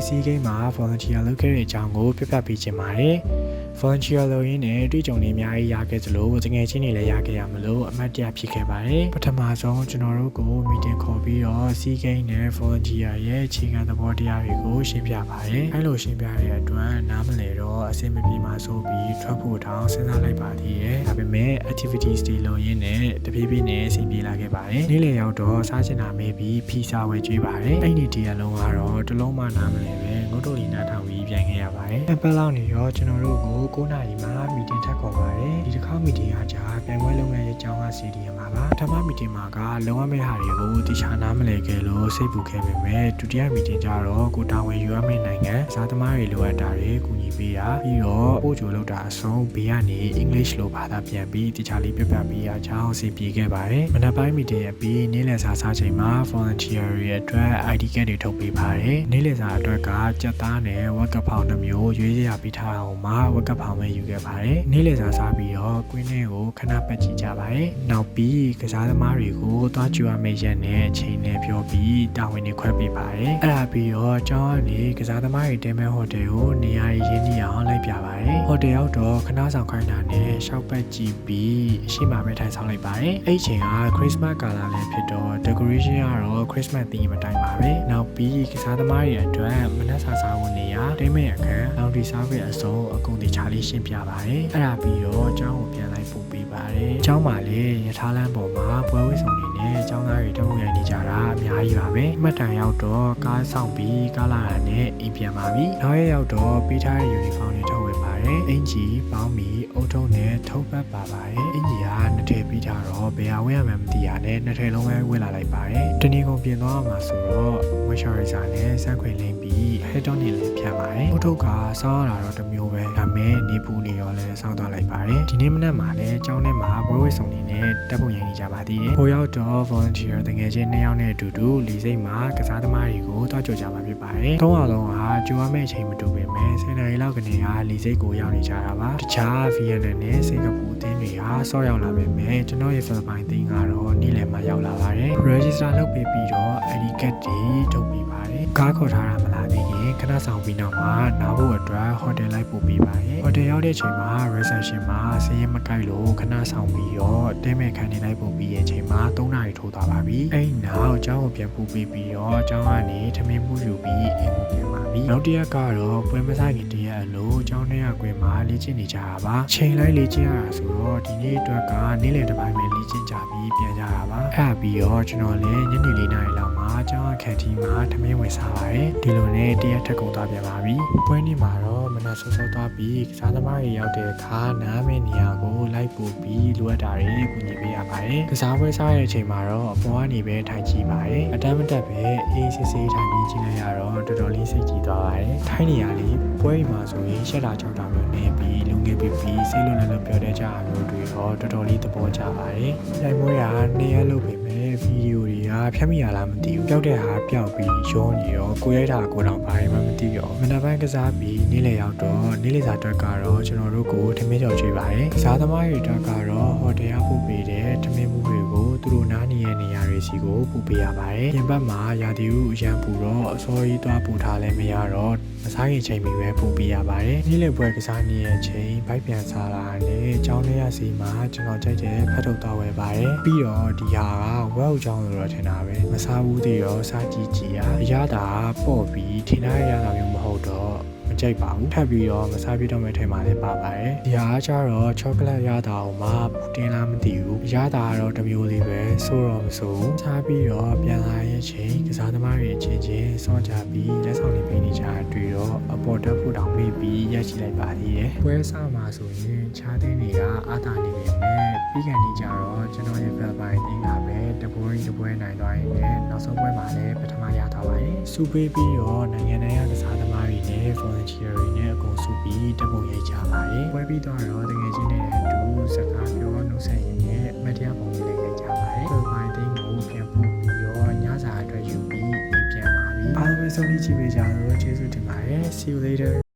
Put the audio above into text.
စီးကိန်းမှာ volunteer လုပ်ခဲ့တဲ့အကြောင်းကိုပြပြပေးချင်ပါတယ်။ volunteer လုပ်ရင်းနဲ့တွေ့ကြုံနေအများကြီးရခဲ့သလိုတကယ်ချင်းတွေလည်းရခဲ့ရမလို့အမှတ်တရဖြစ်ခဲ့ပါတယ်။ပထမဆုံးကျွန်တော်တို့ကို meeting ခေါ်ပြီးတော့စီးကိန်းနဲ့ volunteer ရဲ့အခြေခံသဘောတရားတွေကိုရှင်းပြပါတယ်။အဲလိုရှင်းပြတဲ့အတွက်နားမလည်တော့အဆင်မပြေမှဆိုပြီးထွက်ဖို့တောင်းစဉ်းစားလိုက်ပါသေးတယ်။ဒါပေမဲ့ activities တွေလုပ်ရင်းနဲ့တဖြည်းဖြည်းနဲ့အဆင်ပြေလာခဲ့ပါတယ်။နေ့လည်ရောက်တော့စားချင်တာမေးပြီးဖီစာဝယ်ကြွေးပါတယ်။အဲ့ဒီတရလုံးကတော့တလုံးမှနားမလည်ပဲငုတ်တုတ်လီနားထောင်ပြီးပြန်ခဲ့ရပါတယ်။အပတ်လောက်နေရောကျွန်တော်တို့ကို9နာရီမှမီတင်ထပ်ခေါ်ပါတယ်။ဒီတစ်ခါမီတင်ကကြာပြန်ပွဲလုပ်တဲ့အကြောင်းကစီဒီမှာပါ။ပထမမီတင်မှာကလုံရမယ့်ဟာတွေကိုတခြားနားမလည်ခဲ့လို့စိတ်ပူခဲ့ပေမဲ့ဒုတိယမီတင်ကျတော့ကိုတာဝန်ယူရမယ့်နိုင်ငံစားသမားတွေလိုအပ်တာတွေကူညီပေးတာပြီးတော့ပို့ကြိုလုပ်တာအဆုံးဘေးကနေ English လိုဘာသာပြန်ပြီးတခြားလေးပြပြပေးရချောင်းအဆင်ပြေခဲ့ပါတယ်။မနက်ပိုင်းမီတင်အပြီးနေ့လည်စာစားချိန်မှာ volunteer တွေအတွက် ID card တွေထုတ်ပေးပါတယ်။နေ့လည်စာအတွက်ကကြက်သားနဲ့ဝက်ကဖောင်နှမျိုးရွေးရပေးထားအောင်မှာဝက်ကဖောင်ပဲယူခဲ့ပါတယ်။နေ့လည်စာစားပြီးတော့ကွင်းထဲကိုခဏပတ်ကြည့်ကြပါတယ်။နောက်ပြီးကစားသမားတွေကိုသွားကြွရမယ့်ရက်နဲ့အချိန်နဲ့ပြောပြီးတာဝန်တွေခွဲပေးပါတယ်။အဲ့ဒါပြီးတော့ကျောင်းကနေကစားသမားတွေတဲမဲ့ဟိုတယ်ကိုနေရာရင်းနှီးအောင်လိုက်ပြပါတယ်။ဟိုတယ်ရောက်တော့ခဏဆောင်ခိုင်းတာနဲ့ရှောက်ပတ်ကြည့်ပြီးအရှိမပဲထိုင်ဆောင်လိုက်ပါတယ်။အဲ့ချိန်က Christmas ကာလလည်းဖြစ်တော့ decoration ကတော့ Christmas theme အတိုင်းပါပဲ။နောက်ပြီးကစားသမားတွေအတွက်မနက်စာစားဖို့နေရာတဲမဲ့အခန်း laundry service အစုံအကုန်တခြားလေးရှင်းပြပါတယ်။အဲ့ဒါပြီးတော့ကျောင်းကိုပြန်လိုက်ပို့ပေးပါတယ်။ကျောင်းမှာလည်းရထားလမ်းပေါ်မှာပွဲဝဲဆောင်နေနဲ့ကျောင်းသားတွေတုံးရနေကြတာအများကြီးပါပဲ။မှတ်တမ်းရောက်တော့ကားဆောင်ပြီးကားလာတာနဲ့အိမ်ပြန်ပါပြီ။နောက်ရက်ရောက်တော့ပေးထားတဲ့ uniform တွေထုတ်ဝေပါတယ်။အင်ကြီးပေါင်းပြီးအုတ်ထုံးနဲ့ထုတ်ပတ်ပါပါတယ်။အင်ကြီးကနှစ်ထည်ပြီးထားတော့ဘယ်ဟာဝယ်ရမှန်းမသိရနဲ့နှစ်ထည်လုံးပဲဝယ်လာလိုက်ပါတယ်။တနည်းကုန်ပြင်သွားမှာဆိုတော့ moisturizer နဲ့စမ်းခွင်လိမ့်ပြီး hair tonic လေးဖြတ်ပါတယ်။အုတ်ထုပ်ကစောင်းရတာတော့တစ်မျိုးပဲဒါမဲ့နေပူနေရောလဲစောင်းသွားလိုက်ပါတယ်။ဒီနေ့မနက်မှာလည်းကျောင်းထဲမှာပွဲဝဲဆောင်နေနဲ့တပ်ပုံရိပ်နေကြပါသေးတယ်။ဟိုရောက်တော့ volunteer တကယ်ချင်း2ယောက်နဲ့အတူတူလီစိတ်မှာကစားသမားတွေကိုတွားကြကြမှာဖြစ်ပါတယ်။၃အောင်လုံးဟာကြိုရမယ့်အချိန်မတူပေမဲ့10နာရီလောက်ကနေကလီစိတ်ကိုရောက်နေကြတာပါ။တခြား Vietnam နဲ့စင်ကာပူအသင်းတွေဟာစောရောက်လာပေမဲ့ကျွန်တော်ရဲ့ Philippines အသင်းကတော့နေ့လယ်မှာရောက်လာပါတယ်။ register လုပ်ပေးပြီးတော့ ID card တွေထုတ်ပေးပါတယ်။ကားခေါ်ထားတာမလားသေးခင်ခဏဆောင်ပြီးနောက်မှာနားဖို့အတွက်ဟိုတယ်လိုက်ပို့ပေးပါတယ်။ဟိုတယ်ရောက်တဲ့ချိန်မှာ reception မှာစည်ရင်မကိုက်လို့ခဏဆောင်ပြီးတော့တဲမဲ့ခန်းနေလိုက်ပို့ပြီးရဲ့ချိန်မှာ3နာရီထိုးသွားပါပြီ။အဲ့နောက်အเจ้าကိုပြန်ပို့ပေးပြီးတော့အเจ้าကနေထမင်းမှုယူပြီးအိမ်ကိုပြန်ပါပြီ။နောက်တစ်ရက်ကတော့ပွဲမဆိုင်ခင်တရက်အလို့အเจ้าနဲ့အကွင်းမှာလေ့ကျင့်နေကြတာပါ။ချိန်လိုက်လေ့ကျင့်ရတာဆိုတော့ဒီနေ့အတွက်ကနေ့လယ်တစ်ပိုင်းပဲလေ့ကျင့်ကြပြီးပြန်ကြတာပါ။အဲ့ပြီးတော့ကျွန်တော်လည်းညနေ4နာရီလောက်မှာအเจ้าအခန်းကြီးမှာထမင်းဝင်စားပါတယ်။ဒီလိုနဲ့တရက်ထက်ကုန်သွားပြန်ပါပြီ။ပွဲနေ့မှာတော့မနက်စောစောသွားပြီးကစားသမားတွေရောက်တဲ့အခါနားမယ့်နေရာကိုလိုက်ပို့ပြီးလိုအပ်တာတွေကူညီပေးရပါတယ်။ကစားပွဲစားတဲ့အချိန်မှာတော့အပေါ်ကနေပဲထိုင်ကြည့်ပါတယ်။အတမ်းမတက်ပဲအေးဆေးဆေးထိုင်ပြီးကြည့်လိုက်ရတော့တော်တော်လေးစိတ်ကြည်သွားပါတယ်။ထိုင်နေရလေးပွဲမှာဆိုရင်ရှက်တာကြောက်တာမျိုးနေပြီးလူငယ်ပြီးစိတ်လွတ်လပ်လို့ပြောတဲ့ကြတာမျိုးတွေတော့တော်တော်လေးသဘောကျပါတယ်။တိုင်မွေးကနေရလို့ပဲဗီဒီယိုတွေကဖြတ်မိရလားမသိဘူး။ပျောက်တဲ့ဟာပျောက်ပြီးရောနေရောကိုရိုက်တာကိုတော့ဘာမှမသိတော့မနက်ပိုင်းကစားပြီးနေ့လည်ရောက်တော့နေ့လည်စာအတွက်ကတော့ကျွန်တော်တို့ကိုထမင်းကြော်ကျွေးပါတယ်။ကစားသမားတွေအတွက်ကတော့ဟိုတယ်ရောက်ပို့ပေးတဲ့ထမင်းမှုတွေကိုသူတို့နားနေတဲ့နေရာတွေစီကိုပို့ပေးရပါတယ်။ပြင်ပမှာရာသီဥအရန်ပူတော့အစောကြီးသွားပူထားလဲမရတော့မစားခင်ချိန်မီပဲပို့ပေးရပါတယ်။နေ့လည်ပွဲကစားနေတဲ့အချိန်ဘိုက်ပြန်စားလာတယ်။ကျောင်းထဲရစီမှာကျွန်တော်ကြိုက်တဲ့ဖတ်ထုတ်သွားဝယ်ပါတယ်။ပြီးတော့ဒီဟာကဝက်အကြောင်းလို့တော့ထင်တာပဲ။မစားဘူးသေးရောစားကြည့်ကြည့်ရတာပေါ့ပြီးထင်ထားရတာမျိုးမဟုတ်တော့မကြိုက်ပါဘူးထပ်ပြီးတော့မစားပြတော့မယ့်ထဲမှာလည်းပါပါတယ်ဒီဟာကျတော့ချောကလက်ရတာအောင်မှပူတင်လားမသိဘူးရတာကတော့တစ်မျိုးလေးပဲဆိုတော့မဆိုဘူးစားပြီးတော့ပြန်လာရဲ့ချိန်ကစားသမားတွေအချင်းချင်းစောကြပြီးလက်ဆောင်တွေပေးနေကြတွေ့တော့အပေါ်တက်ဖို့တောင်မေ့ပြီးရက်ချလိုက်ပါသေးတယ်ပွဲစားမှာဆိုရင်ခြားတဲ့တွေကအာသာနေပေမဲ့ပြီးကန်နေကြတော့ကျွန်တော်ရဲ့ Philippines အင်းကပဲတပွဲနိုင်သွားရင်လည်းနောက်ဆုံးပွဲမှာလည်းပထမရသွားပါတယ်စူပေးပြီးတော့နိုင်ငံတိုင်းကစားသမားတွေနဲ့ volunteer တွေနဲ့အကုန်စုပြီးတပ်ပုံရိပ်ကြပါတယ်ပွဲပြီးတော့တကယ်ချင်းနဲ့အတူစကားပြောနှုတ်ဆက်ရင်းနဲ့မတရားပုံလေးလည်းရိုက်ကြပါတယ် Philippines တင်းကိုပြန်ပို့ပြီးတော့ညစာအတွက်ယူပြီးပြန်ပါပြီအားလုံးပဲဆုံးဖြတ်ကြည့်ပေးကြလို့ကျေးဇူးတင်ပါတယ် see you later